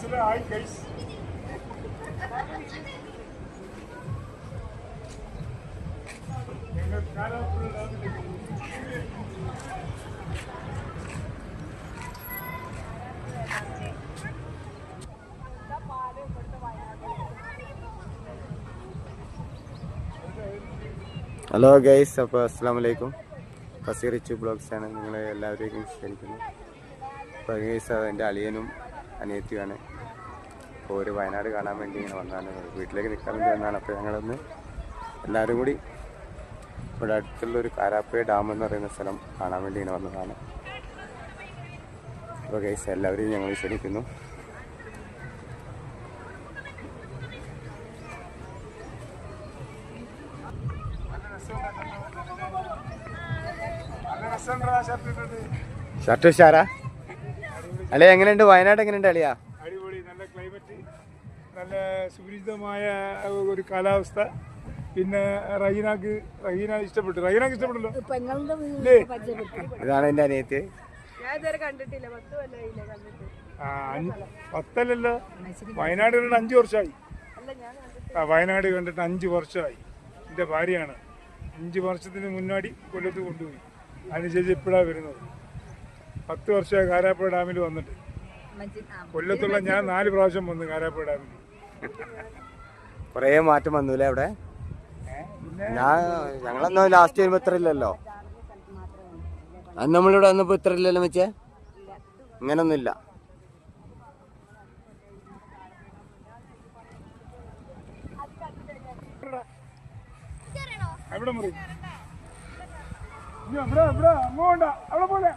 Hello guys, അപ്പോൾ അസ്സലാമു അലൈക്കും. ഫസീർ റിച്ചു ബ്ലോഗ്സ് ആണ് നിങ്ങളെ എല്ലാവരെയും ക്ഷണിക്കുന്നത്. അപ്പോൾ ഗൈസ്, എൻ്റെ അളിയനും അനിയത്തിയുമാണ്. അപ്പോൾ ഒരു വയനാട് കാണാൻ വേണ്ടി ഇങ്ങനെ വന്നതാണ്, വീട്ടിലേക്ക് നിൽക്കാൻ വേണ്ടി വന്നതാണ്. അപ്പോൾ ഞങ്ങളൊന്ന് എല്ലാവരും കൂടി ഇവിടെ അടുത്തുള്ളൊരു കാരാപ്പുഴ ഡാം എന്ന് പറയുന്ന സ്ഥലം കാണാൻ വേണ്ടി ഇങ്ങനെ വന്നതാണ്. അപ്പോൾ ഗൈസ്, എല്ലാവരെയും ഞങ്ങൾ ക്ഷണിക്കുന്നു. ഷർട്ട് ഉഷാറാ അളിയ? എങ്ങനെയുണ്ട് വയനാട്? എങ്ങനെയുണ്ട് അളിയ? അടിപൊളി, നല്ല ക്ലൈമറ്റ്, നല്ല സുപരിചിതമായ ഒരു കാലാവസ്ഥ. പിന്നെ റഹീന ഇഷ്ടപ്പെട്ടു. റഹീനക്ക് ഇഷ്ടപ്പെട്ടല്ലോ. ഇതാണ് എന്റെ അനിയത്തി. 10 വയനാട് കണ്ടിട്ട് 5 വർഷമായി. വയനാട് കണ്ടിട്ട് 5 വർഷമായി. എൻ്റെ ഭാര്യയാണ്. 5 വർഷത്തിന് മുന്നാടി കൊല്ലത്ത് കൊണ്ടുപോയി. അതിനുശേഷം ഇപ്പോഴാണ് വരുന്നത്. 10 വർഷമായി കാരാപ്പുഴ ഡാമിൽ വന്നിട്ട്. കൊല്ലത്തുള്ള ഞാൻ 4 പ്രാവശ്യം വന്നു കാരാപ്പുഴ ഡാമിൽ. കുറേ മാറ്റം വന്നൂല്ലേ അവിടെ? ഞങ്ങളൊന്നും ലാസ്റ്റ് വരുമ്പോ ഇത്ര ഇല്ലല്ലോ. അന്ന് നമ്മളിവിടെ വന്നപ്പോ ഇത്ര ഇല്ലല്ലോ വെച്ചേ. ഇങ്ങനൊന്നുമില്ല. എവിടെ മുറി? അങ്ങോട്ടാ അവിടെ പോലെ